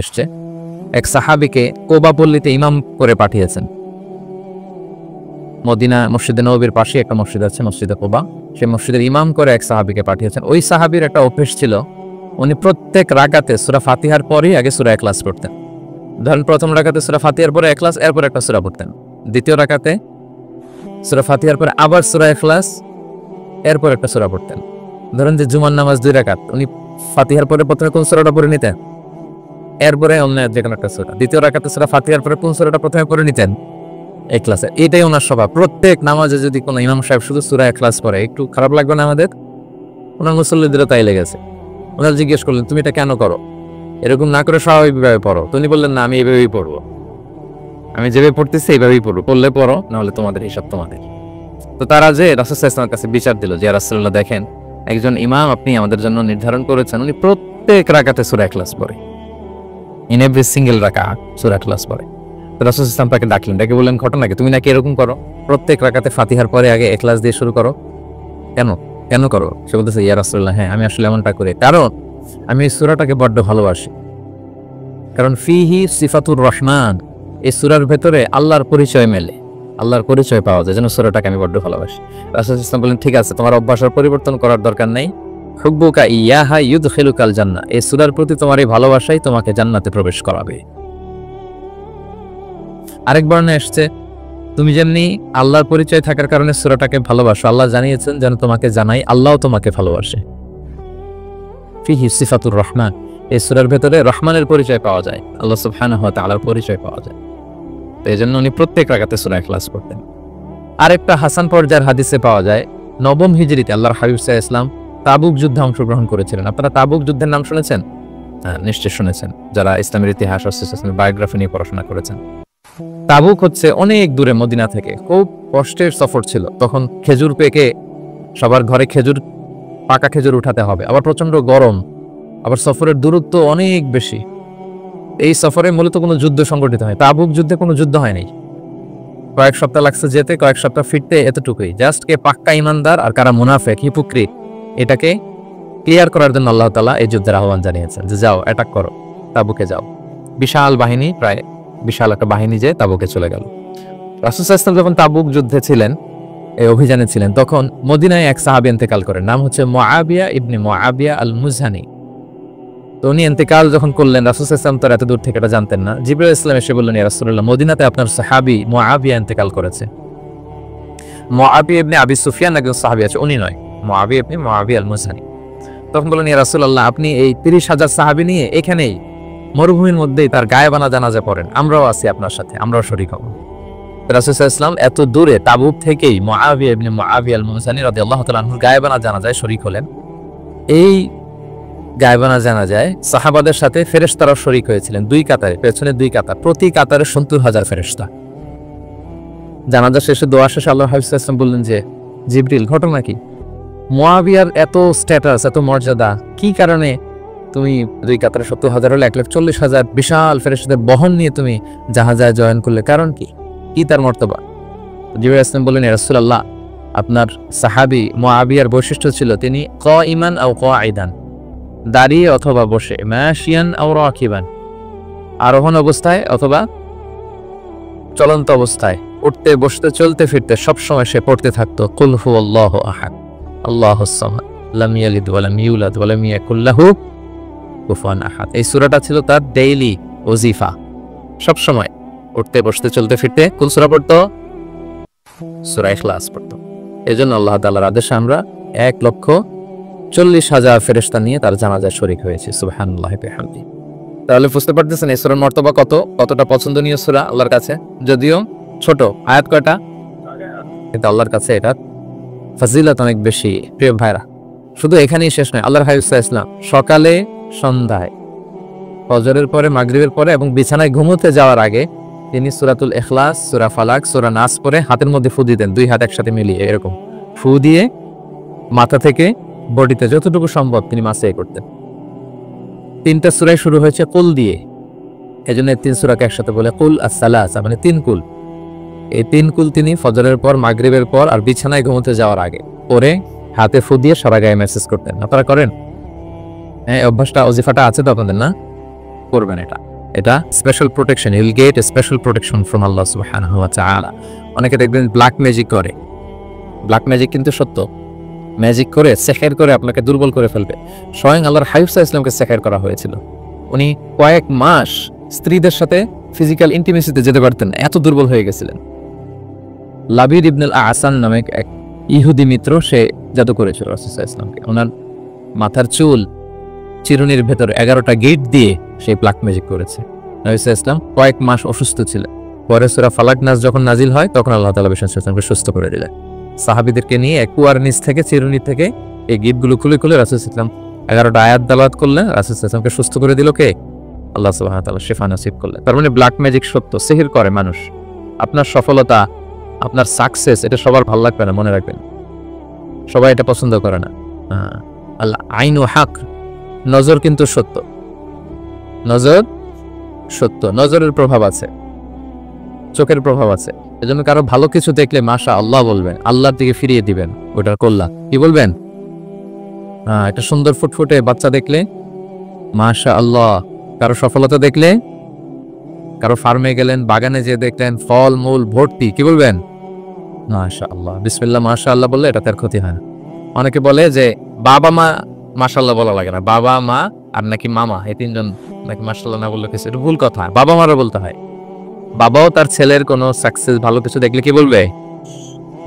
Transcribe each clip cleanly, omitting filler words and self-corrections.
এসছে, এক সাহাবীকে কোবা পল্লীতে ইমাম করে পাঠিয়েছেন। মদিনা মসজিদে নববীর পাশে একটা মসজিদ আছে, মসজিদে কোবা, সেই মসজিদের ইমাম করে এক সাহাবীকে পাঠিয়েছেন। ওই সাহাবীর একটা অভ্যেস ছিল, উনি প্রত্যেক রাকাতে সূরা ফাতিহার পরেই আগে সূরা ইখলাস পড়তেন। ধরেন প্রথম রাকাতে সূরা ফাতিহার পরে ইখলাস, এরপর একটা সূরা পড়তেন। দ্বিতীয় রাকাতে সূরা ফাতিহার পরে আবার সূরা ইখলাস, এরপর একটা সূরা পড়তেন। ধরেন যে জুমার নামাজ 2 রাকাত, উনি ফাতিহার পরে প্রথমে কোন সূরাটা পড়ে নিতেন, এরপরে অন্য যে কোনো একটা সূরা। দ্বিতীয় রাকাতে সূরা ফাতিহার পরে কোন সূরাটা প্রথমে পড়ে নিতেন, ইখলাস। এটাই ওনার স্বভাব। প্রত্যেক নামাজে যদি কোনো ইমাম সাহেব শুধু সূরা ইখলাস পড়ে, একটু খারাপ লাগবে না আমাদের? ওনার মুসল্লিদেরও তাই লেগেছে। ওনারা জিজ্ঞেস করলেন, তুমি এটা কেন করো? এরকম না করে স্বাভাবিকভাবে পড়ো। তো উনি বললেন, না, আমি এইভাবেই পড়বো, আমি যেভাবে পড়তেছি এইভাবেই পড়বো, পড়লে পড়ো, না হলে তোমাদের হিসাব তোমাদের। তো তারা যে রাসূল সাল্লাল্লাহু আলাইহি ওয়াসাল্লামের কাছে বিচার দিল যে, ইয়া রাসূলুল্লাহ, দেখেন একজন ইমাম আপনি আমাদের জন্য নির্ধারণ করেছেন, উনি প্রত্যেক রাকাতে সূরা ইখলাস পড়ে, ইন এভরি সিঙ্গেল রাকাত সূরা ইখলাস পড়ে। তো রাসূল সাল্লাল্লাহু আলাইহি ওয়াসাল্লাম তাকে ডাকলেন, ডেকে বললেন, ঘটনা কি? তুমি নাকি এরকম করো, প্রত্যেক রাকাতে ফাতিহার পরে আগে ইখলাস দিয়ে শুরু করো, কেন কেন করো? সে বলতেছে, ইয়া রাসূলুল্লাহ, হ্যাঁ, আমি আসলে এমনটা করি, কারণ আমি এই সূরাটাকে বড্ড ভালোবাসি। কারণ ফিহি সিফাতুর রহমান, এই সূরার ভেতরে আল্লাহর পরিচয় মেলে, আল্লাহর পরিচয় পাওয়া যায়, যেন সূরাটাকে আমি বড্ড ভালোবাসি। রাসূল সাল্লাল্লাহু আলাইহি ওয়াসাল্লাম বলেন, ঠিক আছে, তোমার অভ্যাসের পরিবর্তন করার দরকার নেই। হুব্বুকা ইয়াহা ইউদখিলুকাল জান্নাহ, এই সূরার প্রতি তোমার এই ভালোবাসাই তোমাকে জান্নাতে প্রবেশ করাবে। আরেক বর্ণনায় এসেছে, তুমি যেমনি আল্লাহর পরিচয় থাকার কারণে সূরাটাকে ভালোবাসো, আল্লাহ জানিয়েছেন যেন তোমাকে জানাই আল্লাহও তোমাকে ভালোবাসে। ফিহি সিফাতুর রহমান, এই সূরার ভেতরে রহমানের পরিচয় পাওয়া যায়, আল্লাহ সুবহানাহু ওয়া তাআলার পরিচয় পাওয়া যায়। তো এজন্য উনি প্রত্যেক রাকাতে সূরা ইখলাস পড়তেন। আরেকটা হাসান পর্যায়ের হাদিসে পাওয়া যায়, 9ম হিজরিতে আল্লাহর হাবিব সাল্লাল্লাহু আলাইহি ওয়াসাল্লাম তাবুক যুদ্ধে অংশগ্রহণ করেছিলেন। আপনারা তাবুক যুদ্ধের নাম শুনেছেন? হ্যাঁ, নিশ্চয় শুনেছেন, যারা ইসলামের ইতিহাস ও ইসলামের বায়োগ্রাফি নিয়ে পড়াশোনা করেছেন। তাবুক হচ্ছে অনেক দূরে মদিনা থেকে, খুব কষ্টের সফর ছিল। তখন খেজুর পেকে সবার ঘরে পাকা খেজুর উঠাতে হবে, আবার প্রচন্ড গরম, আবার সফরের দূরত্ব অনেক বেশি। এই সফরে মূলত কোনো যুদ্ধ সংগঠিত হয়। তাবুক যুদ্ধে কোনো যুদ্ধ হয়নি, কয়েক সপ্তাহ লাগছে যেতে, কয়েক সপ্তাহ ফিরতে, এতটুকুই। জাস্ট কে পাক্কা ইমানদার আর কারা মুনাফিক, হিপোক্রিট, এটাকে ক্লিয়ার করার জন্য আল্লাহ তাআলা এই যুদ্ধের আহ্বান জানিয়েছেন যে যাও, অ্যাটাক করো, তাবুকে যাও। বিশাল বাহিনী, প্রায় বিশাল একটা বাহিনী যে তাবুকে চলে গেল। রাসূল সাল্লাল্লাহু আলাইহি ওয়াসাল্লাম যখন তাবুক যুদ্ধে ছিলেন, এই অভিযানে ছিলেন, তখন মদিনায় এক সাহাবী ইন্তেকাল করেন, নাম হচ্ছে মুআবিয়া ইবনে মুআবিয়া আল মুজহানি। তো উনি ইন্তেকাল যখন করলেন, রাসূল সাল্লাল্লাহু আলাইহি ওয়াসাল্লাম তো এত দূর থেকে এটা জানতেন না। জিবরাইল আলাইহিস সালাম এসে বললেন, ইয়া রাসূলুল্লাহ, মদিনাতে আপনার সাহাবী মুআবিয়া ইন্তেকাল করেছে। মুআবিয়া ইবনে আবি সুফিয়ান একজন সাহাবী আছে, উনি নয়, মুআবিয়া ইবনে মুআবিয়া আল মুজহানি। তখন বললেন, ইয়া রাসূলুল্লাহ, আপনি এই 30,000 সাহাবী নিয়ে এখানেই মরুভূমির মধ্যেই তার গায়েবানা জানাজা পড়েন, আমরাও আছি আপনার সাথে, আমরাও শরীক হব। রাসূল সাল্লাল্লাহু আলাইহি ওয়াসাল্লাম এত দূরে তাবুক থেকেই মুআবিয়া ইবনে মুআবিয়া আল মুজহানি রাদিয়াল্লাহু তাআলা আনহুর গায়েবানা জানাজায় শরীক হলেন। এই গায়েবানা জানাজায় সাহাবাদের সাথে ফেরেশতারাও শরীক হয়েছিলেন, 2 কাতারে, পেছনে 2 কাতার, প্রতি কাতারে 70,000 ফেরেশতা। জানাজা শেষে, দোয়া শেষে আল্লাহর হাবিব সাল্লাল্লাহু আলাইহি ওয়াসাল্লাম বললেন যে, জিবরিল, ঘটনা কি? মুআবিয়ার এত স্ট্যাটাস, এত মর্যাদা, কি কারণে তুমি 2 কাতারে 70,000 হলে 1,40,000 বিশাল ফেরেশতাদের বহন নিয়ে তুমি জাহাজায় জয়েন করলে, কারণ কি? কি তার মর্তবা? জিবরাইল আলাইহিস সালাম বললেন, ইয়া রাসূলুল্লাহ, আপনার সাহাবী মুআবিয়ার বৈশিষ্ট্য ছিল তিনি কাইমান আও কাঈদান, দাঁড়িয়ে অথবা বসে, মাশিয়ান আও রাকিবান, আরোহণ অবস্থায় অথবা চলন্ত অবস্থায়, উঠতে বসতে চলতে ফিরতে সবসময় সে পড়তে থাকতো, কুল হুয়াল্লাহু আহাদ আল্লাহুস সামাদ লাম ইয়ালিদ ওয়া লাম ইউলাদ ওয়া লাম ইয়াকুল লাহু কুফুয়ান আহাদ। এই সূরাটা ছিল তার ডেইলি ওজিফা, সবসময় উঠতে বসতে চলতে ফিরতে কোন সূরা পড়তো? সূরা ইখলাস পড়তো। এজন্য আল্লাহ তাআলার আদেশে আমরা 1,40,000 ফেরেশতা নিয়ে তার জানাজায় শরীক হয়েছে। সুবহানাল্লাহি ওয়া বিহামদিহি। তাহলে বুঝতে পারতেছেন এই সূরার মর্তবা কতটা পছন্দনীয় সূরা আল্লাহর কাছে। যদিও ছোট, আয়াত কয়টা, কিন্তু আল্লাহর কাছে এটার ফজিলত অনেক বেশি। প্রিয় ভাইরা, শুধু এখানেই শেষ নয়, আল্লাহর হাবিব সাল্লাল্লাহু আলাইহি ওয়াসাল্লাম সকালে, সন্ধ্যায়, ফজরের পরে, মাগরিবের পরে এবং বিছানায় ঘুমোতে যাওয়ার আগে তিনি সূরাতুল ইখলাস, সূরা ফালাক, সূরা নাস পড়ে হাতের মধ্যে ফু দিতেন, 2 হাত একসাথে মিলিয়ে এরকম ফু দিয়ে মাথা থেকে বডিতে যতটুকু সম্ভব তিনি মাসে করতেন। 3টা সূরা শুরু হয়েছে কুল দিয়ে, এজন্য 3 সূরাকে একসাথে বলে কুল আস-সালাসা, মানে 3 কুল। এই 3 কুল তিনি ফজরের পর, মাগরিবের পর আর বিছানায় ঘুমোতে যাওয়ার আগে পরে হাতে ফু দিয়ে সারা গায়ে মেসেজ করতেন। আপনারা করেন? হ্যাঁ, অভ্যাসটা, ওজিফাটা আছে তো আপনাদের, না? করবেন এটা। এটা special protection, you will get a special protection from Allah সুবহানাহু ওয়া তাআলা। অনেকে দেখবেন ব্ল্যাক ম্যাজিক করে, ব্ল্যাক ম্যাজিক কিন্তু সত্য, ম্যাজিক করে সেহের করে আপনাকে দুর্বল করে ফেলবে। স্বয়ং আল্লাহর হাবিব সাল্লাল্লাহু আলাইহি ওয়াসাল্লামকে সেহের করা হয়েছিল, উনি কয়েক মাস স্ত্রীদের সাথে ফিজিক্যাল ইন্টিমেসিতে যেতে পারতেন না, এত দুর্বল হয়ে গেছিলেন। লাবিদ ইবনুল আসান নামে এক ইহুদি মিত্র, সে জাদু করেছিল রাসূল সাল্লাল্লাহু আলাইহি ওয়াসাল্লামকে। ওনার মাথার চুল চিরুনির ভেতরে 11টা গিট দিয়ে সেই ব্ল্যাক ম্যাজিক করেছে। নবী সাল্লাল্লাহু আলাইহি ওয়াসাল্লাম কয়েক মাস অসুস্থ ছিলেন। পরে সূরা ফালাক নাস যখন নাজিল হয় তখন আল্লাহ তাআলা বিশ্বনবী সাল্লাল্লাহু আলাইহি ওয়াসাল্লামকে সুস্থ করে দিলেন। সাহাবীদেরকে নিয়ে এক কুয়ার নিচ থেকে চিরুনি থেকে এই গিটগুলো খুলে খুলে রাসূল সাল্লাল্লাহু আলাইহি ওয়াসাল্লাম 11টা আয়াত তেলাওয়াত করলেন, রাসূল সাল্লাল্লাহু আলাইহি ওয়াসাল্লামকে সুস্থ করে দিল কে? আল্লাহ সুবহানাহু ওয়া তাআলা শিফা নসিব করলেন। তার মানে ব্ল্যাক ম্যাজিক সত্য, সিহির করে মানুষ। আপনার সফলতা, আপনার সাকসেস এটা সবার ভালো লাগবে না, মনে রাখবেন, সবাই এটা পছন্দ করে না। আল্লাহ আইনু হক, নজর কিন্তু সত্য, নজর সত্য, নজরের প্রভাব আছে, চোখের প্রভাব আছে। এজন্য কারো ভালো কিছু দেখলে মাশা আল্লাহ বলবেন, আল্লাহর দিকে ফিরিয়ে দিবেন ওটার কল্যাণ। কি বলবেন? একটা সুন্দর ফুটফুটে বাচ্চা দেখলে মাশা আল্লাহ। কারো সফলতা দেখলে, কারো ফার্মে গেলেন, বাগানে যে দেখলেন ফল মূল ভর্তি, কি বলবেন? মাশা আল্লাহ, বিসমিল্লাহ মাশা আল্লাহ বললে এটা তার ক্ষতি হয় না। অনেকে বলে যে বাবা মা মাশাআল্লাহ বলা লাগে না, বাবা মা আর নাকি মামা, এই তিনজন নাকি মাশাআল্লাহ না বললে কিছু, এটা ভুল কথা। বাবা মারা বলতে হয়। বাবাও তার ছেলের কোনো সাকসেস ভালো কিছু দেখলে কি বলবে?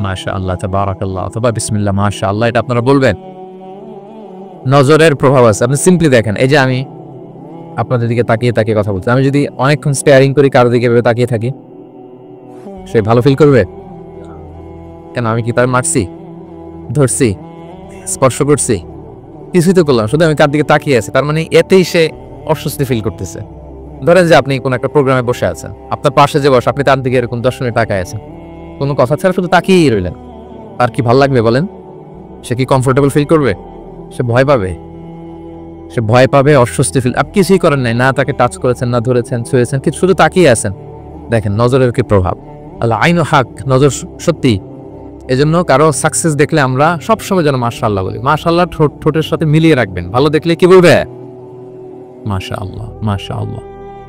মাশা আল্লাহ তাবারাকাল্লাহ অথবা বিসমিল্লাহ মাশা আল্লাহ, এটা আপনারা বলবেন। নজরের প্রভাব আছে। আপনি সিম্পলি দেখেন, এই যে আমি আপনাদের দিকে তাকিয়ে তাকিয়ে কথা বলছি, আমি যদি অনেকক্ষণ স্টেয়ারিং করি কারো দিকে ভেবে তাকিয়ে থাকি, সে ভালো ফিল করবে? কেন, আমি কি তার মারছি, ধরছি, স্পর্শ করছি? কিছুই তো করলাম, শুধু আমি কার দিকে তাকিয়ে আছি। তার মানে এতেই সে অস্বস্তি ফিল করতেছে। ধরেন যে আপনি কোনো একটা প্রোগ্রামে বসে আছেন, আপনার পাশে যে বসে, আপনি তার দিকে এরকম 10 মিনিট তাকায় আছেন, কোনো কথা ছাড়া শুধু তাকিয়েই রইলেন, তার কি ভালো লাগবে বলেন? সে কি কমফোর্টেবল ফিল করবে? সে ভয় পাবে, সে ভয় পাবে, অস্বস্তি ফিল। আপনি কিছুই করেন নাই, না তাকে টাচ করেছেন, না ধরেছেন, ছুঁয়েছেন, কিন্তু শুধু তাকিয়ে আছেন। দেখেন নজরের কি প্রভাব। আল্লাহ আইনু হক, নজর সত্যি। এজন্য কারো সাকসেস দেখলে আমরা সবসময় যেন মাশাআল্লাহ বলি। মাশাআল্লাহ ঠোঁটের সাথে মিলিয়ে রাখবেন। ভালো দেখলে কি বলবে? মাশাআল্লাহ, মাশাআল্লাহ,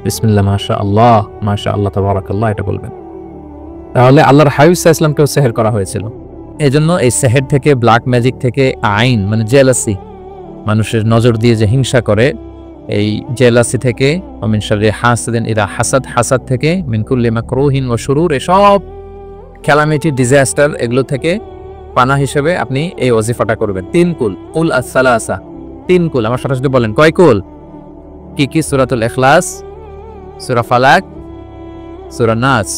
বিসমিল্লাহ মাশাআল্লাহ, মাশাআল্লাহ তাবারাকাল্লাহ, এটা বলবেন। তাহলে আল্লাহর হাবিব সাল্লাল্লাহু আলাইহি ওয়াসাল্লামকেও সেহের করা হয়েছিল। এজন্য এই সেহের থেকে, ব্ল্যাক ম্যাজিক থেকে, আইন মানে জেলাসি, মানুষের নজর দিয়ে যে হিংসা করে, এই জেলাসি থেকে, মিন শাররি হাসিদিন ইযা হাসাদ, হাসাদ থেকে, মিন কুল্লি মাকরুহিন ওয়া শুরুর, এসব ক্যালামিটি, ডিজাস্টার, এগুলো থেকে পানা হিসেবে আপনি এই ওয়াজিফাটা করবেন। 3 কুল, কুল আস-সালাসা, 3 কুল। আমার সাথে সাথে বলেন কয় কুল? কি কি? সূরাতুল ইখলাস, সূরা ফালাক, সূরা নাস।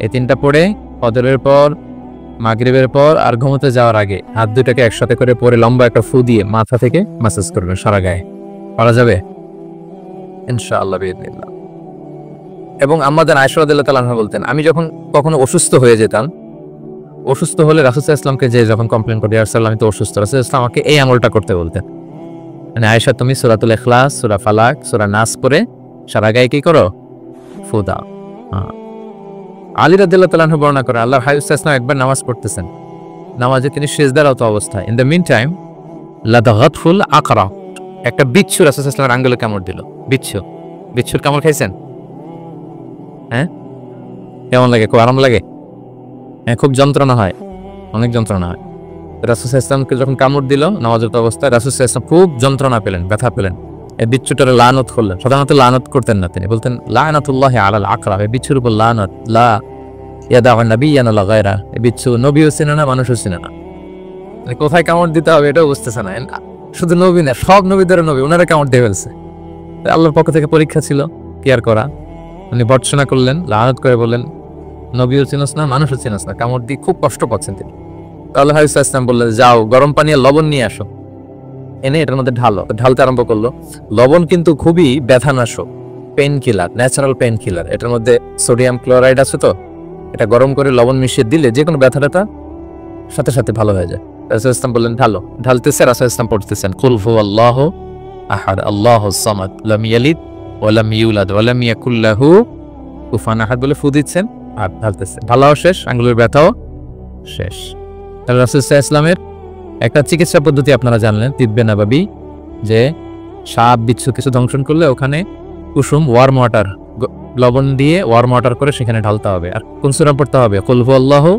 এই 3টা পড়ে ফজরের পর, মাগরিবের পর আর ঘুমোতে যাওয়ার আগে হাত দুটাকে একসাথে করে পরে লম্বা একটা ফু দিয়ে মাথা থেকে ম্যাসাজ করবেন সারা গায়ে। পারা যাবে ইনশাআল্লাহ বিইذنিল্লাহ। এবং আমাদের আয়েশা রাদিয়াল্লাহু তাআলা আনহা বলতেন, আমি যখন কখনো অসুস্থ হয়ে যেতাম, অসুস্থ হলে রাসূল সাল্লাল্লাহু আলাইহি ওয়াসাল্লামকে যে যখন কমপ্লেইন করি, ইয়া রাসূলুল্লাহ আমি তো অসুস্থ, রাসূল সাল্লাল্লাহু আলাইহি ওয়াসাল্লাম আমাকে এই আমলটা করতে বলতেন। মানে আয়েশা, তুমি সূরাতুল ইখলাস, সূরা ফালাক, সূরা নাস পড়ে সারা গায়ে কি করো? ফু দাও। আলী রাদিয়াল্লাহু তাআলা আনহু বর্ণনা করে, আল্লাহর হাবিব সাল্লাল্লাহু আলাইহি ওয়াসাল্লাম একবার নামাজ পড়তেছেন, নামাজে তিনি সিজদারত অবস্থায়, ইন দ্য মিন টাইম লাদাগাতফুল আকরা, একটা বিচ্ছু রাসূল সাল্লাল্লাহু আলাইহি ওয়াসাল্লামের আঙ্গুলে কামড় দিল। বিচ্ছুর কামড় খাইছেন? হ্যাঁ, কেমন লাগে? খুব আরাম লাগে? হ্যাঁ, খুব যন্ত্রণা হয়, অনেক যন্ত্রণা হয়। রাসূল সাল্লাল্লাহু আলাইহি ওয়াসাল্লামকে যখন কামড় দিল নামাজের অবস্থায়, রাসূল সাল্লাল্লাহু আলাইহি ওয়াসাল্লাম খুব যন্ত্রণা পেলেন, ব্যথা পেলেন। এই বিচ্ছুটারে লানত করলেন। সাধারণত লানত করতেন না, তিনি বলতেন লানাতুল্লাহি আলাল আকরা, এই বিচ্ছুর উপর লানত, লা ইয়াদাউ নাবিয়্যান ওয়া গায়রা। এই বিচ্ছু নবীও চিনে না, মানুষও চিনে না। কোথায় কামড় দিতে হবে এটাও বুঝতেছে না। শুধু নবী না, সব নবীদের নবী, ওনারা কামড় দিয়ে ফেলছে। আল্লাহর পক্ষ থেকে পরীক্ষা ছিল, কেয়ার করা। উনি ভর্ৎসনা করলেন, লানত করে বললেন, নবীও চিনস না, মানুষও চিনস না, কামড় দিয়ে খুব কষ্ট পাচ্ছেন তিনি। আল্লাহ হাবিব সাল্লাল্লাহু আলাইহি ওয়াসাল্লাম বললেন, যাও গরম পানি আর লবণ নিয়ে আসো, এনে এটার মধ্যে ঢালো। ঢালতে আরম্ভ করলো। লবণ কিন্তু খুবই ব্যথানাশক, pain killer, natural pain killer. এটার মধ্যে সোডিয়াম ক্লোরাইড আছে, তো এটা গরম করে লবণ মিশিয়ে দিলে যে কোনো ব্যথাটা সাথে সাথে ভালো হয়ে যায়। রাসূল ইসলাম বললেন ঢালো। ঢালতেছে, রাসূল ইসলাম পড়তেছেন কুল হুয়াল্লাহু আহাদ আল্লাহুস সামাদ লাম ইয়ালিদ ওয়া লাম ইউলাদ ওয়া লাম ইয়াকুল লাহু কুফুয়ান আহাদ বলে ফু দিচ্ছেন আর ঢালতেছে। ঢালাও শেষ, আঙ্গুলের ব্যথাও শেষ। তাহলে রাসূল সাল্লাল্লাহু আলাইহি ওয়াসাল্লামের একটা চিকিৎসা পদ্ধতি আপনারা জানলেন, তিব্বে নাবাবী, যে সাপ বিচ্ছু কিছু দংশন করলে ওখানে কুসুম ওয়ার্ম ওয়াটার, লবণ দিয়ে ওয়ার্ম ওয়াটার করে সেখানে ঢালতে হবে। আর কোন সূরা পড়তে হবে? কুল হুয়াল্লাহু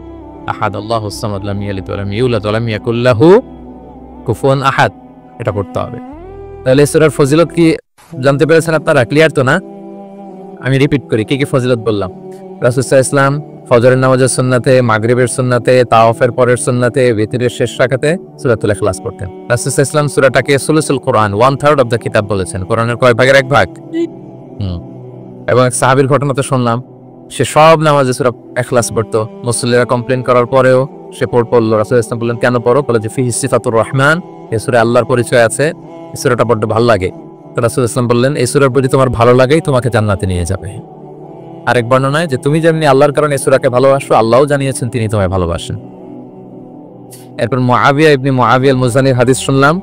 আহাদ আল্লাহুস সামাদ লাম ইয়ালিদ ওয়া লাম ইউলাদ ওয়া লাম ইয়াকুল লাহু কুফুয়ান আহাদ, এটা পড়তে হবে। তাহলে এই সূরার ফজিলত কি জানতে পেরেছেন আপনারা? ক্লিয়ার তো না? আমি রিপিট করি কি কি ফজিলত বললাম। রাসূল সাল্লাল্লাহু আলাইহি ওয়াসাল্লাম ফজরের নামাজের সুন্নাতে, মাগরিবের সুন্নাতে, তাওয়াফের পরের সুন্নাতে, বিতরের শেষ রাকাতে সূরাতুল ইখলাস পড়তেন। রাসূল সাল্লাল্লাহু আলাইহি ওয়াসাল্লাম সূরাটাকে সুলুসুল কোরআন, 1/3 অফ দ্য কিতাব বলেছেন। কোরআনের কয় ভাগের এক ভাগ? এবং এক সাহাবীর ঘটনা তো শুনলাম, সে সব নামাজে সূরা ইখলাস পড়তো। মুসল্লিরা কমপ্লেইন করার পরেও সে পড়ল। রাসূল সাল্লাল্লাহু আলাইহি ওয়াসাল্লাম বললেন, কেন পড়ো? বলে যে ফিহি সিফাতুর রহমান, এই সূরা আল্লাহর পরিচয় আছে, এই সূরাটা বড় ভালো লাগে। তো রাসূল সাল্লাল্লাহু আলাইহি ওয়াসাল্লাম বললেন, এই সূরার প্রতি তোমার ভালো লাগেই তোমাকে জান্নাতে নিয়ে যাবে। আরেক বর্ণনায় যে তুমি যেমনি আল্লাহর কারণে এই সূরাকে ভালোবাসো, আল্লাহও জানিয়েছেন তিনি তোমায় ভালোবাসেন। এরপর মুআবিয়া ইবনে মুআবিয়া আল মুজানির হাদিস শুনলাম,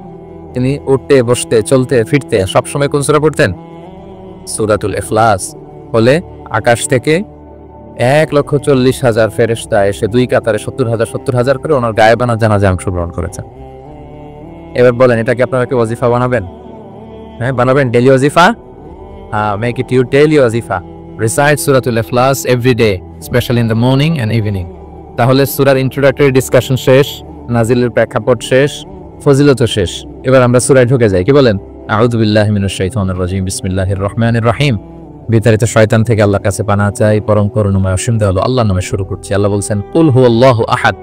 তিনি উঠতে বসতে চলতে ফিরতে সবসময় কোন সূরা পড়তেন? সূরাতুল ইখলাস। বলে আকাশ থেকে 1,40,000 ফেরেশতা এসে দুই কাতারে 70,000 করে ওনার গায়েবানা জানাজায় অংশগ্রহণ করেছেন। এবার বলেন, এটাকে আপনারা কি ওয়াজিফা বানাবেন? হ্যাঁ, বানাবেন ডেইলি ওয়াজিফা। মেক ইট ইউর ডেইলি ওয়াজিফা। Recite Suratul Ikhlas every day, especially in the morning and evening. তাহলে সূরার ইন্ট্রোডাক্টরি ডিসকাশন শেষ, নাজিলের প্রেক্ষাপট শেষ, ফজিলতও শেষ। এবার আমরা সূরায় ঢুকে যাই। কি বলেন? আউযু বিল্লাহি মিনাশ শাইতানির রাজিম, বিসমিল্লাহির রহমানির রহিম। বিতাড়িত শয়তান থেকে আল্লাহর কাছে পানাহ চাই, পরম করুণাময় অসীম দয়ালু আল্লাহর নামে শুরু করছি। আল্লাহ বলছেন, কুল হুয়াল্লাহু আহাদ।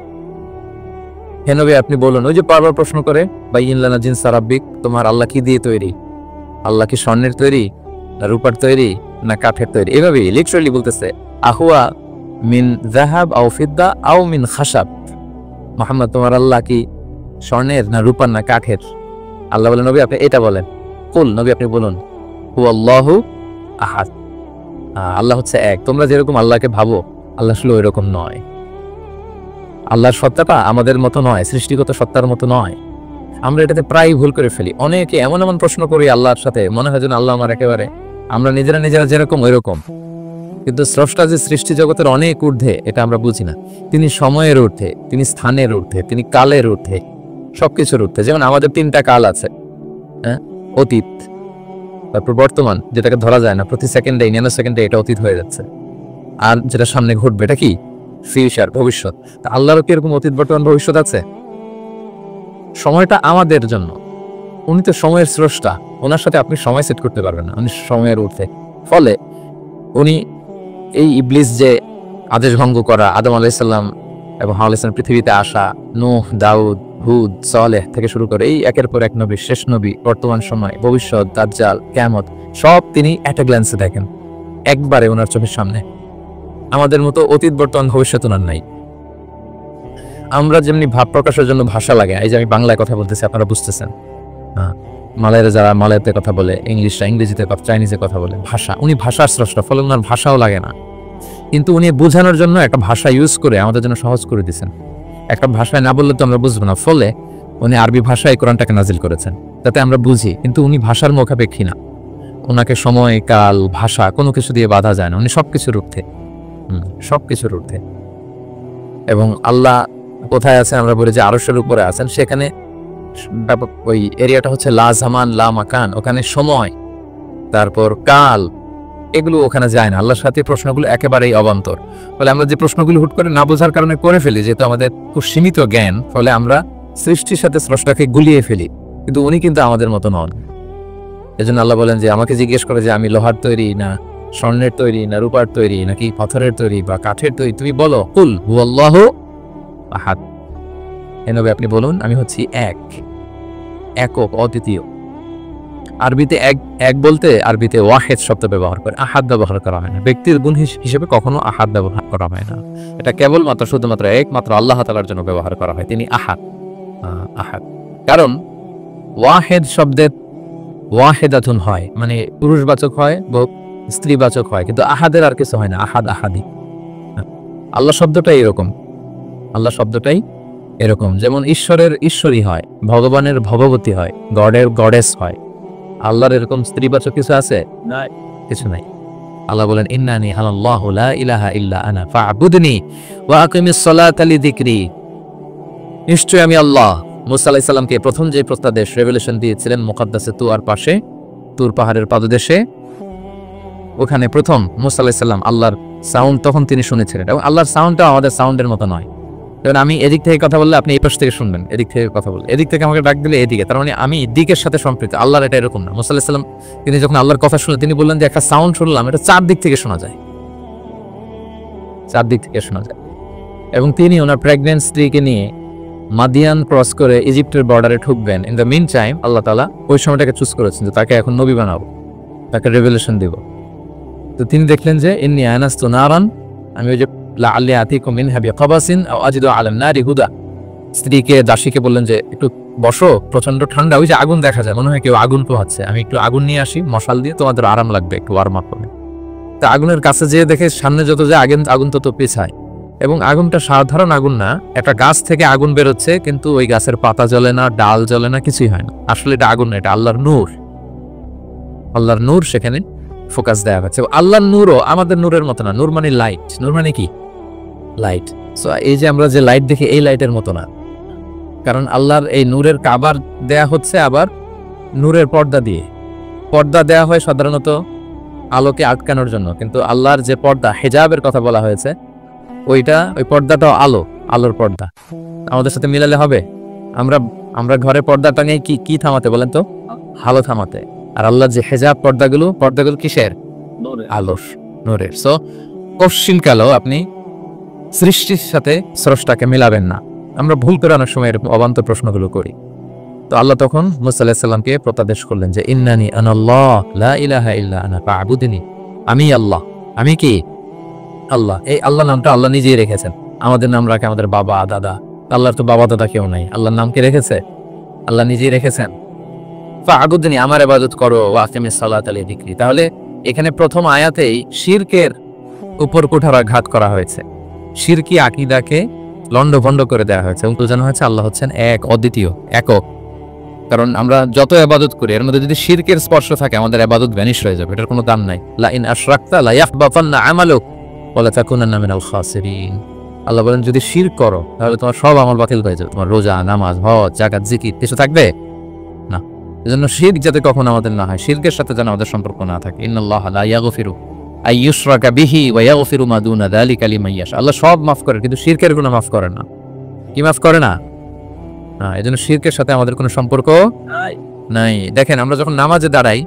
হে নবী আপনি বলুন, ওই যে বারবার প্রশ্ন করে, বাইয়িন লানা জিনসা রাব্বিক, তোমার আল্লাহ কি দিয়ে তৈরি? আল্লাহ কি স্বর্ণের তৈরি, না রূপার তৈরি, না কাঠের তৈরি? এভাবে লিটারালি বলতেছে, আহুয়া মিন যাহাব আও ফিদ্দা আও মিন খাশাব। মুহাম্মদ তোমার আল্লাহ কি স্বর্ণের, না রূপার, না কাঠের? আল্লাহ বলেন, নবী আপনি এটা বলেন। কুল, নবী আপনি বলুন, হুয়াল্লাহু আহাদ, আল্লাহ হচ্ছে এক। তোমরা যেরকম আল্লাহকে ভাবো, আল্লাহ আসলে ওই রকম নয়। আল্লাহর সত্তাটা আমাদের মতো নয়, সৃষ্টিগত সত্তার মতো নয়। আমরা এটাতে প্রায় ভুল করে ফেলি। অনেকে এমন এমন প্রশ্ন করি আল্লাহর সাথে, মনে হয় যেন আল্লাহ আমার একেবারে আমরা নিজেরা যেরকম ওই রকম। কিন্তু স্রষ্টা যে সৃষ্টি জগতের অনেক ঊর্ধ্বে, এটা আমরা বুঝি না। তিনি সময়ের ঊর্ধ্বে, তিনি স্থানের ঊর্ধ্বে, তিনি কালের ঊর্ধ্বে, সবকিছুর ঊর্ধ্বে। যেমন আমাদের 3টা কাল আছে, হ্যাঁ, অতীত, তারপর বর্তমান, যেটাকে ধরা যায় না, প্রতি সেকেন্ডে, ন্যানো সেকেন্ডে এটা অতীত হয়ে যাচ্ছে। আর যেটা সামনে ঘটবে এটা কি? ফিউচার, ভবিষ্যৎ। তা আল্লাহরও কি এরকম অতীত, বর্তমান, ভবিষ্যৎ আছে? সময়টা আমাদের জন্য, উনি তো সময়ের স্রষ্টা, ওনার সাথে আপনি সময় সেট করতে পারবেন না, উনি সময়ের ঊর্ধ্বে। ফলে উনি এই ইবলিস যে আদেশ ভঙ্গ করা, আদম আলাইহিস সালাম এবং হাওয়া আলাইহিস সালাম পৃথিবীতে আসা, নূহ, দাউদ, হুদ, সালেহ থেকে শুরু করে এই একের পর এক নবী, শেষ নবী, বর্তমান সময়, ভবিষ্যৎ, দাজ্জাল, কিয়ামত, সব তিনি এট এ গ্ল্যান্সে দেখেন, একবারে ওনার চোখের সামনে। আমাদের মতো অতীত, বর্তমান, ভবিষ্যৎ ওনার নাই। আমরা যেমনি ভাব প্রকাশের জন্য ভাষা লাগে, এই যে আমি বাংলায় কথা বলতেছি, আপনারা বুঝতেছেন, মালয়েরা যারা মালয়তে কথা বলে, ইংলিশরা ইংরেজিতে কথা, চাইনিজে কথা বলে, ভাষা, উনি ভাষার স্রষ্টা, ফলে ওনার ভাষাও লাগে না। কিন্তু উনি বোঝানোর জন্য একটা ভাষা ইউজ করে আমাদের জন্য সহজ করে দিয়েছেন। একটা ভাষায় না বললে তো আমরা বুঝবো না, ফলে উনি আরবি ভাষায় কোরআনটাকে নাজিল করেছেন, যাতে আমরা বুঝি। কিন্তু উনি ভাষার মুখাপেক্ষী না, ওনাকে সময়, কাল, ভাষা কোনো কিছু দিয়ে বাধা যায় না, উনি সবকিছুর ঊর্ধ্বে, সবকিছুর ঊর্ধ্বে। এবং আল্লাহ কোথায় আছেন? আমরা বলি যে আরশের উপরে আছেন। সেখানে ওই এরিয়াটা হচ্ছে লা জামান লা মাকান, ওখানে সময়, তারপর কাল, এগুলো ওখানে যায় না। আল্লাহর সাথে প্রশ্নগুলো একেবারেই অবান্তর। ফলে আমরা যে প্রশ্নগুলো হুট করে না বোঝার কারণে করে ফেলি, যেহেতু আমাদের খুব সীমিত জ্ঞান, ফলে আমরা সৃষ্টির সাথে স্রষ্টাকে গুলিয়ে ফেলি। কিন্তু উনি কিন্তু আমাদের মতো নন। এজন্য আল্লাহ বলেন যে আমাকে জিজ্ঞেস করে যে আমি লোহার তৈরি, না স্বর্ণের তৈরি, না রূপার তৈরি, নাকি পাথরের তৈরি বা কাঠের তৈরি, তুমি বলো, কুল হুয়াল্লাহু আহাদ। হে নবী আপনি বলুন, আমি হচ্ছি এক, একক, অদ্বিতীয়। আরবিতে এক বলতে আরবিতে ওয়াহেদ শব্দ ব্যবহার করে, আহাদ ব্যবহার করা হয় না। ব্যক্তির গুণ হিসেবে কখনো আহাদ ব্যবহার করা হয় না। এটা কেবলমাত্র শুধুমাত্র একমাত্র আল্লাহ তাআলার জন্য ব্যবহার করা হয়, তিনি আহাদ। আহাদ কারণ ওয়াহেদ শব্দের ওয়াহেদাতুন হয়, মানে পুরুষবাচক হয়, স্ত্রীবাচক হয়, কিন্তু আহাদের আর কিছু হয় না, আহাদ, আহাদি। আল্লাহ শব্দটাই এরকম, আল্লাহ শব্দটাই এরকম। যেমন ঈশ্বরের ঈশ্বরী হয়, ভগবানের ভগবতী হয়, গডের গডেস হয়। আল্লাহর এরকম স্ত্রীবাচক কিছু আছে? নাই, কিছু নাই। আল্লাহ বলেন, ইন্নানি আনাল্লাহু লা ইলাহা ইল্লা আনা ফা'বুদনি ওয়া আকিমিস সালাতা লিযিকরি। নিশ্চয়ই আমি আল্লাহ। মুসা আলাইহিস সালামকে প্রথম যে প্রস্তাদেশ রেভেলেশন দিয়েছিলেন মুকাদ্দাসে তুয়ার পাশে, তুর পাহাড়ের পাদদেশে, ওখানে প্রথম মুসা আলাইহিস সালাম আল্লাহর সাউন্ড তখন তিনি শুনেছিলেন, এবং আল্লাহর সাউন্ডটা আমাদের সাউন্ডের মতো নয়। যেমন আমি এদিক থেকে কথা বললে আপনি এই পাশ থেকে শুনবেন, এদিক থেকে কথা বললে, এদিক থেকে আমাকে ডাক দিলে এদিকে, তার মানে আমি দিকের সাথে সম্পৃক্ত। আল্লাহর এটা এরকম না। মুসা আলাইহিস সালাম তিনি যখন আল্লাহর কথা শুনলেন, তিনি বললেন যে একটা সাউন্ড শুনলাম, এটা চারদিক থেকে শোনা যায়, চারদিক থেকে শোনা যায়। এবং তিনি ওনার প্রেগনেন্ট স্ত্রীকে নিয়ে মাদিয়ান ক্রস করে ইজিপ্টের বর্ডারে ঢুকবেন। ইন দ্য মিন টাইম আল্লাহ তাআলা ওই সময়টাকে চুজ করেছেন যে তাকে এখন নবী বানাবো, তাকে রেভেলেশন দিব। তো তিনি দেখলেন যে ইন্নী আনাস্তু নারান, আমি ওই যে লাআল্লি আতিকুম মিনহা বিকাবাসিন আও আজিদু আলান নারি হুদা, স্ত্রীকে দাসীকে বললেন যে একটু বসো, প্রচন্ড ঠান্ডা, ওই যে আগুন দেখা যায়, মনে হয় কেউ আগুন পোহাচ্ছে, আমি একটু আগুন নিয়ে আসি, মশাল দিয়ে তোমাদের আরাম লাগবে, একটু ওয়ার্ম আপ হবে। তা আগুনের কাছে যেয়ে দেখে সামনে যত যায় আগুন তত পেছায়, এবং আগুনটা সাধারণ আগুন না, একটা গাছ থেকে আগুন বেরোচ্ছে, কিন্তু ওই গাছের পাতা জ্বলে না, ডাল জ্বলে না, কিছুই হয় না। আসলে এটা আগুন না, এটা আল্লাহর নূর। আল্লাহর নূর সেখানে ফোকাস দেওয়া হচ্ছে। আল্লাহর নূরও আমাদের নূরের মতো না। নূর মানে লাইট, নূর মানে কি? লাইট। সো এই যে আমরা যে লাইট দেখি, এই লাইটের মতো না, কারণ আল্লাহর এই নূরের কাবার দেয়া হচ্ছে আবার নূরের পর্দা দিয়ে। পর্দা দেয়া হয় সাধারণত আলোকে আটকানোর জন্য, কিন্তু আল্লাহর যে পর্দা, হেজাবের কথা বলা হয়েছে, ওই পর্দাটাও আলোর পর্দা। আমাদের সাথে মিলালে হবে? আমরা ঘরে পর্দা টাঙিয়ে কি থামাতে বলেন তো? আলো থামাতে। আর আল্লাহর যে হেজাব পর্দাগুলো কিসের? আলোর, নূরের। সো কশ্চিনকালও আপনি সৃষ্টির সাথে স্রষ্টাকে মিলাবেন না। আমরা ভুল করে অনেক সময় এরকম অবান্তর প্রশ্নগুলো করি। তো আল্লাহ তখন মুসা আলাইহিস সালামকে প্রত্যাদেশ করলেন যে ইন্নানি আনাল্লাহ লা ইলাহা ইল্লা আনা ফা'বুদনি, আমি আল্লাহ। আমি কি? আল্লাহ। এই আল্লাহ নামটা আল্লাহ নিজেই রেখেছেন। আমাদের নাম রাখে আমাদের বাবা দাদা, আল্লাহর তো বাবা দাদা কেউ নাই। আল্লাহর নাম কে রেখেছে? আল্লাহ নিজেই রেখেছেন। ফা'বুদনি, আমার ইবাদত করো, ওয়া আকিমিস সালাতা লিযিকরি। তাহলে এখানে প্রথম আয়াতেই শিরকের উপর কুঠারাঘাত করা হয়েছে, শিরকি আকীদাকে লন্ডভন্ড করে দেওয়া হয়েছে, এবং বোঝানো হয়েছে আল্লাহ হচ্ছেন এক, অদ্বিতীয়, একক। কারণ আমরা যত ইবাদত করি, এর মধ্যে যদি শিরকের স্পর্শ থাকে, আমাদের ইবাদত ভ্যানিশ হয়ে যাবে, এটার কোনো দাম নাই। লা ইন আশরাকতা লা ইয়াহবাতান্না আমালুক ওয়া লা তাকুনান্না মিনাল খাসিরিন। আল্লাহ বলেন যদি শিরক করো তাহলে তোমার সব আমল বাতিল হয়ে যাবে। তোমার রোজা, নামাজ, হজ, যাকাত, জিকির কিছু থাকবে না। এজন্য শিরক যাতে কখনো আমাদের না হয়, শিরকের সাথে যেন আমাদের সম্পর্ক না থাকে। ইন্নাল্লাহা লা ইয়াগফিরু আন ইউশরাকা বিহি ওয়া ইয়াগফিরু মা দুনা যালিকা লিমান ইয়াশা। আল্লাহ সব মাফ করে, কিন্তু শিরকের গুনাহ মাফ করে না। কি মাফ করে না? এজন্য শিরকের সাথে আমাদের কোনো সম্পর্ক নাই। দেখেন, আমরা যখন নামাজে দাঁড়াই,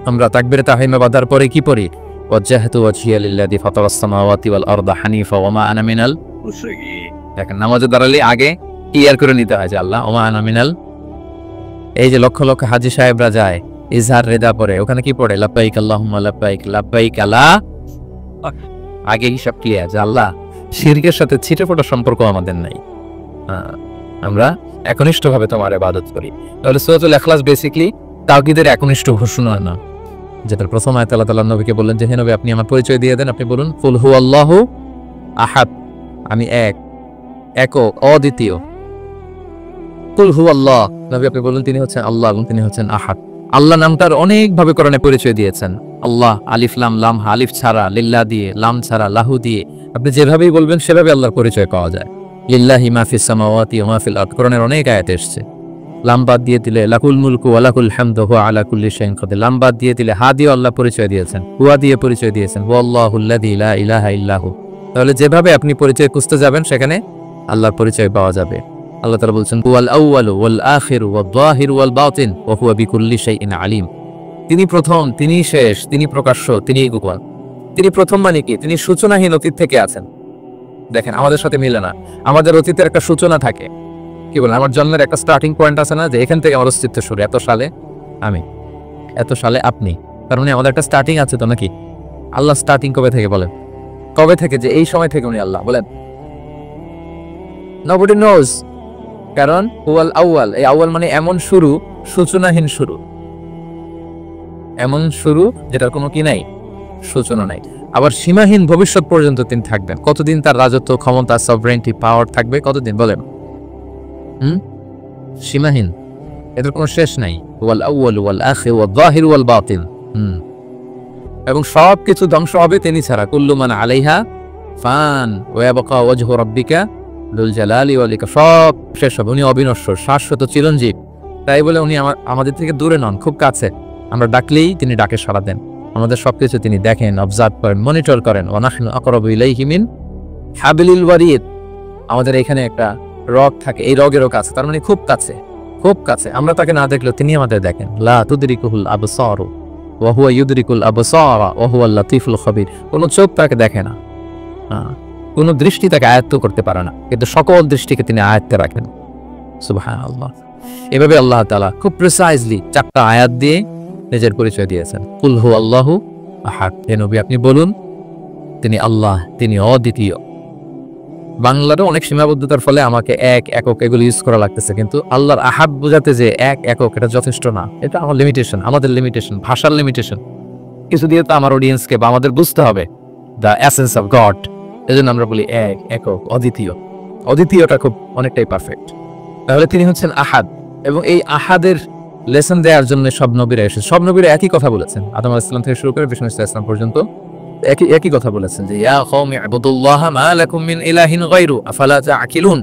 আমরা তাকবীরে তাহরিমা বাঁধার পরে কি পড়ি? ওয়াজ্জাহতু ওয়াজহিয়া লিল্লাযী ফাতারাস সামাওয়াতি ওয়াল আরদা হানিফা ওয়া মা আনা মিনাল মুশরিকিন। দেখেন, নামাজে দাঁড়ালে আগে ক্লিয়ার করে নিতে হয় যে আল্লাহ ওয়া মা আনা মিনাল। এই যে লক্ষ লক্ষ হাজী সাহেবরা যায় ইজহার রিদা পড়ে, ওখানে কি পড়ে? লাব্বাইক আল্লাহুম্মা লাব্বাইক লাব্বাইক লা। আগে হিসাব ক্লিয়ার যে আল্লাহ শিরকের সাথে ছিটেফোঁটা সম্পর্ক আমাদের নাই। আমরা একনিষ্ঠভাবে তোমার ইবাদত করি। তাহলে সূরাতুল ইখলাস বেসিক্যালি তাওহীদের একনিষ্ঠ ঘোষণা না, যেটা প্রথম আয়াতে আল্লাহ তাআলা নবীকে বললেন যে হে নবী, আপনি আমার পরিচয় দিয়ে দেন। আপনি বলুন কুল হুয়াল্লাহু আহাদ, আমি এক, একক, অদ্বিতীয়। কুল হুয়াল্লাহ, নবী আপনি বলুন তিনি হচ্ছেন আল্লাহ এবং তিনি হচ্ছেন আহাদ। আল্লাহ নামটার অনেক ভাবে কোরআনে পরিচয় দিয়েছেন। আল্লাহ আলিফ লাম লাম, আলিফ ছাড়া, লিল্লাহ দিয়ে, লাম ছাড়া, লাহু দিয়ে, আপনি যেভাবেই বলবেন সেভাবে আল্লাহর পরিচয় পাওয়া যায়। লিল্লাহি মা ফিস সামাওয়াতি ওয়া মা ফিল আরদ, কোরআনের অনেক আয়াত এসেছে। লাম বাদ দিয়ে দিলে লাকুল মুলকু ওয়া লাকুল হামদু হুয়া আলা কুল্লি শাইইন কাদির। লাম বাদ দিয়ে দিলে হা দিয়ে আল্লাহ পরিচয় দিয়েছেন, হুয়া দিয়ে পরিচয় দিয়েছেন, হুয়াল্লাহুল্লাযী লা ইলাহা ইল্লাহু। তাহলে যেভাবে আপনি পরিচয় খুঁজতে যাবেন সেখানে আল্লাহর পরিচয় পাওয়া যাবে। আল্লাহ তাআলা বলছেন হুয়াল আউয়ালু ওয়াল আখিরু ওয়াদ যাহিরু ওয়াল বাতিন ওয়া হুয়া বিকুল্লি শাইইন আলিম। তিনি প্রথম, তিনি শেষ, তিনি প্রকাশ্য, তিনি গোপন। তিনি প্রথম মানে কি? তিনি সূচনাহীন অতীত থেকে আছেন। দেখেন, আমাদের সাথে মিলে না। আমাদের অতীতের একটা সূচনা থাকে, কি বলেন, আমার জন্মের একটা স্টার্টিং পয়েন্ট আছে না, যে এখান থেকে আমার অস্তিত্ব শুরু, এত সালে আমি, এত সালে আপনি। তার মানে আমাদের একটা স্টার্টিং আছে তো নাকি? আল্লাহ স্টার্টিং কবে থেকে বলেন? কবে থেকে? যে এই সময় থেকে উনি আল্লাহ বলেন? Nobody knows. কারণ হুয়াল আউয়াল, এই আউয়াল মানে এমন শুরু, সূচনাহীন শুরু, এমন শুরু যেটার কোনো কি নাই, সূচনা নাই। আবার সীমাহীন ভবিষ্যৎ পর্যন্ত তিনি থাকবেন। কতদিন তার রাজত্ব, ক্ষমতা, সভরেন্টি, পাওয়ার থাকবে? কতদিন বলেন? সীমাহীন, এদের কোনো শেষ নাই। ওয়াল আউয়াল ওয়াল আখির ওয়াল যাহির ওয়াল বাতিন। এবং সব কিছু ধ্বংস হবে তিনি ছাড়া। কুল্লু মান আলাইহা ফান ওয়া ইয়াবকা ওয়াজহু রাব্বিকা যুল জালালি ওয়াল ইকরাম। সব শেষ হবে, উনি অবিনশ্বর, শাশ্বত, চিরঞ্জীব। তাই বলে উনি আমাদের থেকে দূরে নন, খুব কাছে। আমরা ডাকলেই তিনি ডাকে সাড়া দেন। আমাদের সবকিছু তিনি দেখেন, অবজার্ভ করেন, মনিটর করেন। ওয়া নাহনু আকরাবু ইলাইহি মিন হাবলিল ওয়ারিদ। আমাদের এখানে একটা রগ থাকে, এই রগেরও কাছে, তার মানে খুব কাছে, খুব কাছে। আমরা তাকে না দেখলেও তিনি আমাদের দেখেন। লা তুদরিকুহুল আবসারু ওয়া হুয়া ইউদরিকুল আবসারা ওয়া হুয়াল লাতীফুল খবীর। কোনো চোখ তাকে দেখে না, কোনো দৃষ্টি তাকে আয়ত্ত করতে পারে না, কিন্তু সকল দৃষ্টিকে তিনি আয়ত্তে রাখেন। সুবহানাল্লাহ। এভাবে আল্লাহ তাআলা খুব প্রিসাইজলি 4টা আয়াত দিয়ে নিজের পরিচয় দিয়েছেন। কুল হু আল্লাহু আহাদ। হে নবী আপনি বলুন তিনি আল্লাহ, তিনি অদ্বিতীয়। বাংলারও অনেক সীমাবদ্ধতার ফলে আমাকে এক, একক এগুলো ইউজ করা লাগতেছে, কিন্তু আল্লাহর আহাদ বোঝাতে যে এক, একক এটা যথেষ্ট না। এটা আমার লিমিটেশন, আমাদের লিমিটেশন, ভাষার লিমিটেশন। কিছু দিয়ে তো আমার অডিয়েন্সকে বা আমাদের বুঝতে হবে দ্য এসেন্স অফ গড। এজন্য আমরা বলি এক, একক, অদ্বিতীয়। অদ্বিতীয়টা খুব অনেকটাই পারফেক্ট। তাহলে তিনি হচ্ছেন আহাদ, এবং এই আহাদের লেসন দেওয়ার জন্য সব নবীরা এসেছে। সব নবীরা একই কথা বলেছেন, আদম আলাইহিস সালাম থেকে শুরু করে বিষ্ণু আলাইহিস সালাম পর্যন্ত একই কথা বলেছেন যে ইয়া কওমি ইবুদুল্লাহ মা লাকুম মিন ইলাহিন গায়রু আফালা তাআকিলুন।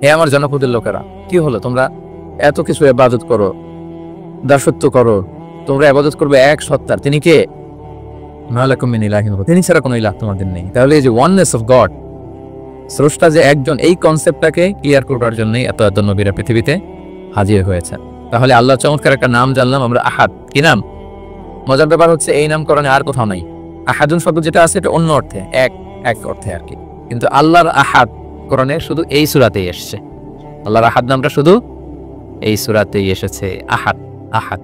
হে আমার জনপদের লোকেরা, কি হলো তোমরা এত কিছু ইবাদত করো, দাসত্ব করো, তোমরা ইবাদত করবে এক সত্তার, তিনি কে? মা লাকুম মিন ইলাহিন গায়রু, তিনি ছাড়া কোনো ইলাহ তোমাদের নেই। তাহলে এই যে ওয়াননেস অফ গড, স্রষ্টা যে একজন, এই কনসেপ্টটাকে ক্লিয়ার করবার জন্যই এত এত নবীরা পৃথিবীতে হাজির হয়েছেন। তাহলে আল্লাহ চমৎকার একটা নাম জানলাম আমরা, আহাদ। কি নাম? মজার ব্যাপার হচ্ছে এই নামকরণে আর কোথাও নাই। আহাদুন শব্দ যেটা আছে এটা অন্য অর্থে, এক অর্থে আর কি, কিন্তু আল্লাহর আহাদ কোরআনে শুধু এই সূরাতেই এসেছে। আল্লাহর আহাদ নামটা শুধু এই সূরাতেই এসেছে, আহাদ, আহাদ।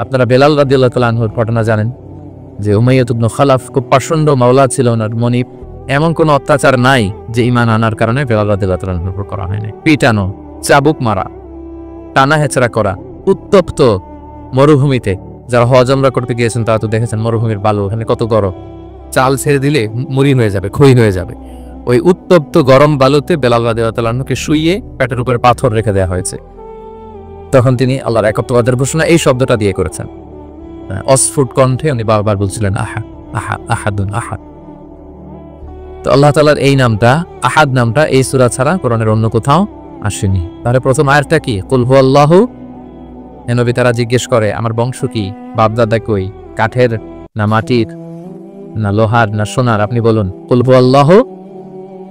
আপনারা বেলাল রাদিয়াল্লাহু তাআলা আনহুর ঘটনা জানেন যে উমাইয়াত ইবনে খালাফ খুব পাষণ্ড মাওলা ছিল ওনার মনিব। এমন কোনো অত্যাচার নাই যে ঈমান আনার কারণে বেলাল রাদিয়াল্লাহু তাআলার উপর করা হয়নি। পিটানো, চাবুক মারা, টানা হেচড়া করা, উত্তপ্ত মরুভূমিতে। যারা হজ উমরা করতে গিয়েছেন তারা তো দেখেছেন মরুভূমির বালু, ওখানে কত গরম, চাল ছেড়ে দিলে মরিন হয়ে যাবে, ক্ষয় হয়ে যাবে। ওই উত্তপ্ত গরম বালুতে বেলাল রাদিয়াল্লাহু তাআলা আনহুকে শুইয়ে পেটের উপরে পাথর রেখে দেওয়া হয়েছে। তখন তিনি আল্লাহর একত্ববাদের ঘোষণা এই শব্দটা দিয়ে করেছেন। অস্ফুট কণ্ঠে উনি বারবার বলছিলেন আহাদ, আহাদ, আহাদুন, আহাদ। তো আল্লাহ তাআলার এই নামটা, আহাদ নামটা, এই সূরা ছাড়া কোরআনের অন্য কোথাও আসেনি। তাহলে প্রথম আয়াতটা কি? কুল হু আল্লাহু। নবী তারা জিজ্ঞেস করে আমার বংশ কি, বাপদাদা কই, কাঠের না মাটির না লোহার না সোনার? আপনি বলুন কুল হু আল্লাহু,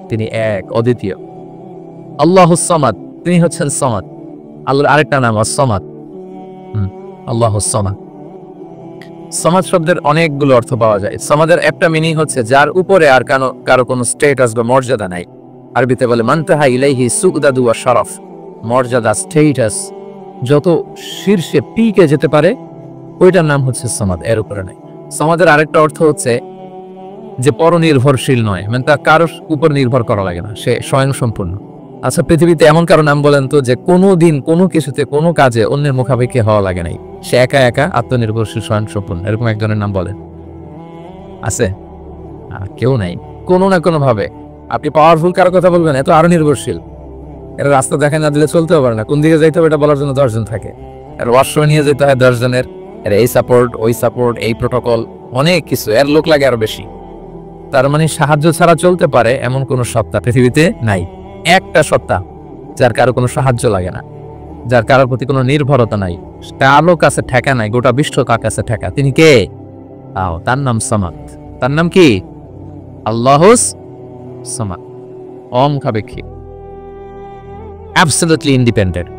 তিনি এক, অদ্বিতীয়। আল্লাহুস সামাদ, তিনি হচ্ছেন সামাদ। আল্লাহর আরেকটা নাম আস-সামাদ। আল্লাহুস সামাদ। সামাদ শব্দের অনেকগুলো অর্থ পাওয়া যায়। সামাদের একটা মিনিং হচ্ছে যার উপরে আর কারো কোনো স্ট্যাটাস বা মর্যাদা নাই। আরবিতে বলে মানতাহা ইলাইহি সুগদাদু ওয়া শারাফ। মর্যাদা, স্ট্যাটাস যত শীর্ষে পিকে যেতে পারে ওইটার নাম হচ্ছে সামাদ, এর উপরে নাই। সামাদের আরেকটা অর্থ হচ্ছে যে পরনির্ভরশীল নয়, মানে তার কারোর উপর নির্ভর করা লাগে না, সে স্বয়ং সম্পূর্ণ। আচ্ছা, পৃথিবীতে এমন কারো নাম বলেন তো যে কোনো দিন কোনো কিছুতে কোনো কাজে অন্যের মুখাপেক্ষি হওয়া লাগে নাই, সে একা একা আত্মনির্ভরশীল স্বয়ং সম্পূর্ণ, এরকম একজনের নাম বলেন? আছে? কেউ নাই। কোনো না কোনো ভাবে আপনি পাওয়ারফুল কারো কথা বলবেন, এত আরো নির্ভরশীল, এরা রাস্তা দেখা না দিলে চলতেও পারে না, কোন দিকে যাইতে হবে এটা বলার জন্য 10 জন থাকে, এর ওয়াশরুমে নিয়ে যেতে হয় 10 জনের, এর এই সাপোর্ট ওই সাপোর্ট এই প্রোটোকল অনেক কিছু, এর লোক লাগে আরো বেশি। তার মানে সাহায্য ছাড়া চলতে পারে এমন কোন সত্তা পৃথিবীতে নাই। একটা সত্তা যার কারো কোনো সাহায্য লাগে না, যার কারোর প্রতি কোনো নির্ভরতা নাই, কারো কাছে ঠেকা নাই, গোটা বিশ্ব কার কাছে ঠেকা, তিনি কে? তার নাম সামাদ। তার নাম কি? আল্লাহুস সামাদ, অমুখাপেক্ষী, অ্যাবসলিউটলি ইন্ডিপেন্ডেন্ট।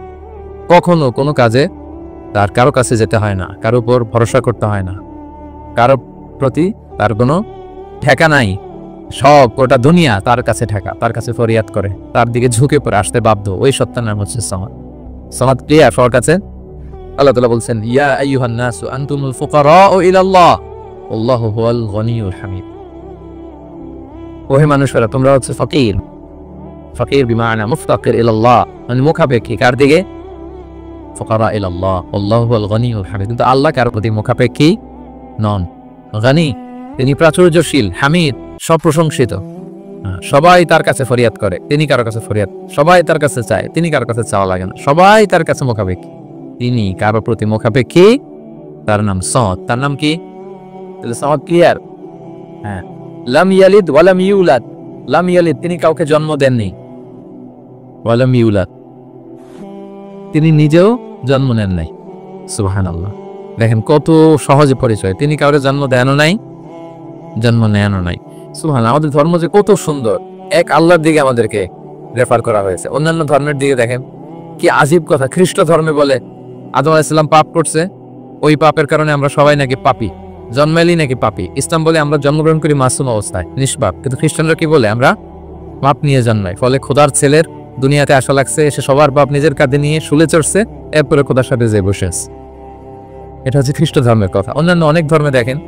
কখনো কোনো কাজে তার কারো কাছে যেতে হয় না, কারো উপর ভরসা করতে হয় না, কারো প্রতি তার কোনো ঠেকা নাই। সব গোটা দুনিয়া তার কাছে ঠেকা, তার কাছে ফরিয়াদ করে, তার দিকে ঝুঁকে পড়ে আসতে বাধ্য। ওই সত্তার নাম হচ্ছে সামাদ। সামাদ ক্লিয়ার সবার কাছে? আল্লাহ তাআলা বলছেন ইয়া আইয়ুহান নাসু আনতুমুল ফুকারাউ ইলাল্লাহ আল্লাহু হুয়াল গনিয়ুল হামিদ। ওহে মানুষেরা তোমরা হচ্ছে ফকির। ফকির বিমানা মুফতাকির ইলাল্লাহ, মানে মুখাপেক্ষী কার দিকে? ফুকারা ইলাল্লাহ আল্লাহু হুয়াল গনিয়ুল হামিদ। কিন্তু আল্লাহ কারো প্রতি মুখাপেক্ষী নন। গনি, তিনি প্রাচুর্যশীল, হামিদ, সব প্রশংসিত। সবাই তার কাছে ফরিয়াদ করে, তিনি কারো কাছে ফরিয়াদ, সবাই তার কাছে চায়, তিনি কারো কাছে চাওয়া লাগে না, সবাই তার কাছে মুখাপেক্ষী, তিনি কারো প্রতি মুখাপেক্ষী। তার নাম সামাদ। তার নাম কি? সামাদ ক্লিয়ার? হ্যাঁ। লাম ইয়ালিদ ওয়া লাম ইউলাদ। লাম ইয়ালিদ, তিনি কাউকে জন্ম দেননি। ওয়া লাম ইউলাদ, তিনি নিজেও জন্ম নেন নাই। সুবহানাল্লাহ। দেখেন কত সহজে পরিচয়, তিনি কাউরে জন্ম দেনও নাই, জন্ম নেয়ানো নাই। সুবহানাল্লাহ, আমাদের ধর্ম যে কত সুন্দর, এক আল্লাহর দিকে আমাদেরকে রেফার করা হয়েছে। অন্যান্য ধর্মের দিকে দেখেন কি আজীব কথা, খ্রিস্ট ধর্মে বলে আদম আলাইহিস সালাম পাপ করছে, ওই পাপের কারণে আমরা সবাই নাকি পাপী, জন্মাইলেই নাকি পাপী। ইসলাম বলে আমরা জন্মগ্রহণ করি মাসুম অবস্থায়, নিষ্পাপ। কিন্তু খ্রিস্টানরা কি বলে আমরা পাপ নিয়ে জন্মাই, ফলে খোদার ছেলের দুনিয়াতে আসা লাগছে, এসে সবার পাপ নিজের কাঁধে নিয়ে শুলে চড়ছে, এরপরে খোদার সাথে যে বসে আছে। এটা হচ্ছে খ্রিস্ট ধর্মের কথা। অন্যান্য অনেক ধর্মে দেখেন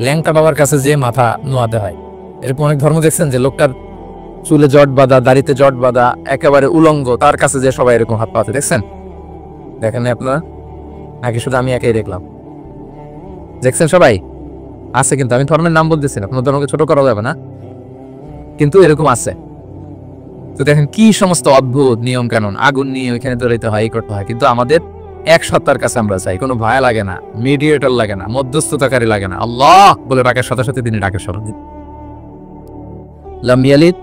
ল্যাংটা বাবার কাছে যে মাথা নোয়াতে হয়, এরকম অনেক ধর্ম দেখছেন যে লোকটার চুলে জট বাঁধা, দাড়িতে জট বাঁধা, একেবারে উলঙ্গ, তার কাছে যে সবাই এরকম হাত পাতে দেখছেন? দেখেন না আপনারা, নাকি শুধু আমি একাই দেখলাম? দেখছেন সবাই? আছে, কিন্তু আমি ধর্মের নাম বলতেছি না, কোনো ধর্মকে ছোট করা যাবে না, কিন্তু এরকম আছে। তো দেখেন কি সমস্ত অদ্ভুত নিয়ম কানুন, আগুন নিয়ে ওইখানে দৌড়াইতে হয়, এই করতে হয়, কিন্তু আমাদের এক সত্তার কাছে আমরা চাই, কোনো ভায়া লাগে না, মিডিয়েটর লাগে না, মধ্যস্থতাকারী লাগে না, আল্লাহ বলে ডাকের সাথে সাথে তিনি ডাকের স্মরণ দিন। লাম ইয়ালিদ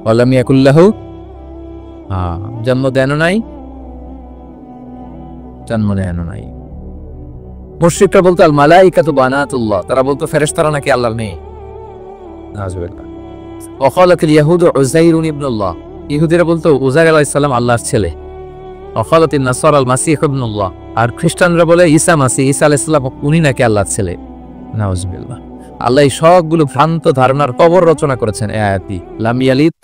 ওয়া লাম ইয়াকুল লাহু, জন্ম দেনও নাই, জন্ম নেয়ানো নাই। মুশরিকরা বলতো আল মালাইকাতু বানাতুল্লাহ, তারা বলতো ফেরেশতারা নাকি আল্লাহর মেয়ে। নাউযুবিল্লাহ। ওয়া ক্বালাতিল ইয়াহুদু উযাইরুন ইবনুল্লাহ, ইহুদিরা বলতো উযাইর আলাইহিস সালাম আল্লাহর ছেলে। ওয়া ক্বালাতিন নাসারা আল মাসীহ ইবনুল্লাহ, আর খ্রিস্টানরা বলে ঈসা মাসীহ, ঈসা আলাইহিস সালাম উনি নাকি আল্লাহর ছেলে। নাউযুবিল্লাহ। আল্লাহ এই সবগুলো ভ্রান্ত ধারণার কবর রচনা করেছেন এই আয়াতটি। লাম ইয়ালিদ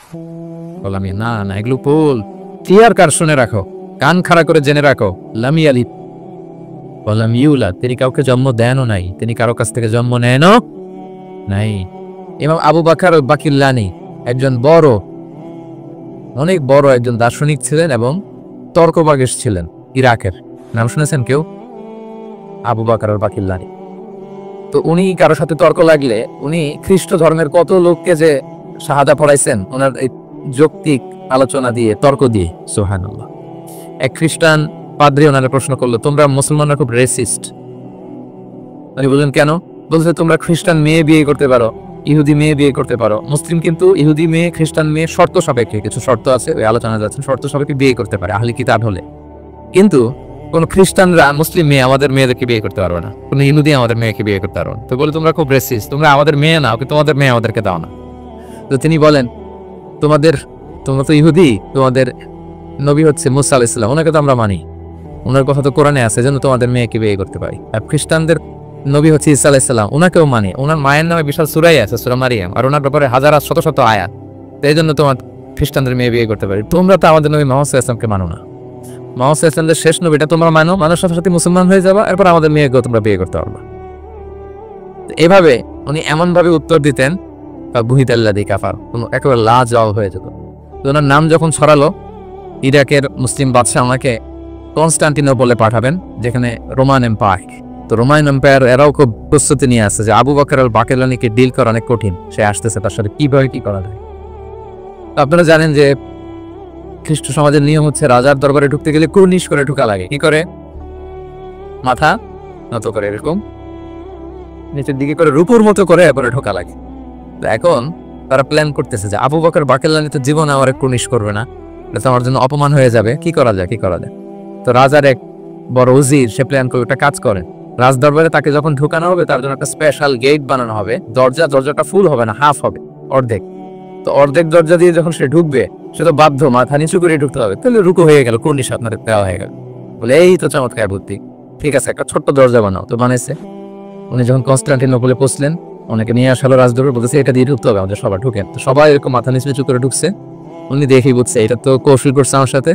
ওয়া লাম না না, এগুলো ভুল। ক্লিয়ার কার শুনে রাখো, কান খাড়া করে জেনে রাখো, লাম ইয়ালিদ ওয়া লাম ইউলাদ, তিনি কাউকে জন্ম দেনও নাই, তিনি কারো কাছ থেকে জন্ম নেনও নাই। ইমাম আবু বকর বাকিল্লানি একজন বড়, অনেক বড় একজন দার্শনিক ছিলেন এবং তর্কবাগীশ ছিলেন, ইরাকের। নাম শুনেছেন কেউ? আবু বকর বাকিল্লানি। তো উনি কারোর সাথে তর্ক লাগলে উনি খ্রিস্ট ধর্মের কত লোককে যে শাহাদা পড়াইছেন ওনার এই যৌক্তিক আলোচনা দিয়ে, তর্ক দিয়ে। সুবহানাল্লাহ। এক খ্রিস্টান পাদ্রী ওনারা প্রশ্ন করলো, তোমরা মুসলমানরা খুব রেসিস্ট। উনি বললেন কেন? বলছে তোমরা খ্রিস্টান মেয়ে বিয়ে করতে পারো, ইহুদি মেয়ে বিয়ে করতে পারো, মুসলিম কিন্তু ইহুদি মেয়ে খ্রিস্টান মেয়ে শর্ত সাপেক্ষে, কিছু শর্ত আছে ওই আলোচনা যাচ্ছে, শর্ত সাপেক্ষে বিয়ে করতে পারে আহলি কিতাব হলে। কিন্তু কোন খ্রিস্টানরা মুসলিম মেয়ে আমাদের মেয়েদেরকে বিয়ে করতে পারবে না, কোন ইহুদি আমাদের মেয়েকে বিয়ে করতে পারবে না। তো বলে তোমরা খুব রেসিস্ট, তোমরা আমাদের মেয়ে নাও, কিন্তু তোমাদের মেয়ে আমাদেরকে দাও না। তো তিনি বলেন তোমরা তো ইহুদি, তোমাদের নবী হচ্ছে মুসা আলাইহিস সালাম, ওনাকে তো আমরা মানি, ওনার কথা তো কোরআনে আছে, যেন তোমাদের মেয়েকে বিয়ে করতে পারি। আর খ্রিস্টানদের নবী হচ্ছে ঈসা আলাইহিস সালাম, ওনাকেও মানে, ওনার মায়ের নামে বিশাল সূরাই আছে, সূরা মারিয়াম, আর ওনার ব্যাপারে হাজার শত শত আয়াত, এই জন্য তোমার খ্রিস্টানদের মেয়ে বিয়ে করতে পারি। তোমরা তো আমাদের নবী মুহাম্মদ সাল্লাল্লাহু আলাইহি ওয়াসাল্লামকে মানো না, মুহাম্মদ সাল্লাল্লাহু আলাইহি ওয়াসাল্লামের শেষ নবীটা তোমরা মানো, মানুষের সাথে সাথে মুসলমান হয়ে যাবা, এরপর আমাদের মেয়েকেও তোমরা বিয়ে করতে পারবা। এভাবে উনি এমন ভাবে উত্তর দিতেন, বুহিদাল্লাযী কাফার, একেবারে লাজবাব হয়ে যেত। ওনার নাম যখন ছড়ালো, ইরাকের মুসলিম বাদশাহ ওনাকে কনস্টান্টিনোপলে পাঠাবেন, যেখানে রোমান এম্পায়ার। তো রোমান এম্পায়ার এরাও খুব প্রস্তুতি নিয়ে আসছে যে আবু বকর আল বাকিল্লানিকে ডিল করা অনেক কঠিন, সে আসতেছে, তার সাথে কিভাবে কি করা যায়। আপনারা জানেন যে খ্রিস্ট সমাজের নিয়ম হচ্ছে রাজার দরবারে ঢুকতে গেলে কুর্নিশ করে ঢুকা লাগে। কি করে? মাথা নত করে, এরকম নিচের দিকে করে রূপুর মতো করে এরপরে ঢোকা লাগে। তো এখন তারা প্ল্যান করতেছে যে আবু বকর বাকিল্লানি তো জীবনে আমার কুর্নিশ করবে না, এটা তো আমার জন্য অপমান হয়ে যাবে, কি করা যায়। তো রাজার এক বড় উজির সে প্ল্যান করে একটা কাজ করে, রাজ দরবারে তাকে যখন ঢুকানো হবে তার জন্য একটা স্পেশাল গেট বানানো হবে, দরজাটা ফুল হবে না, হাফ হবে, অর্ধেক। তো অর্ধেক দরজা দিয়ে যখন সে ঢুকবে, সে তো বাধ্য মাথা নিচু করে ঢুকতে হবে, তাহলে রুকু হয়ে গেল, কুর্নিশ আপনাদের দেওয়া হয়ে গেল। বলে এই তো চমৎকার বুদ্ধি, ঠিক আছে একটা ছোট্ট দরজা বানাও। তো বানাইছে। উনি যখন কনস্টান্টিনোপলে পৌঁছলেন, ওনাকে নিয়ে আসালো রাজদরবার, বলতেছে এটা দিয়ে ঢুকতে হবে, আমাদের সবাই ঢুকেন। তো সবাই এরকম মাথা নিচু করে ঢুকছে। উনি দেখেই বুঝছে এটা তো কৌশল করছে আমার সাথে।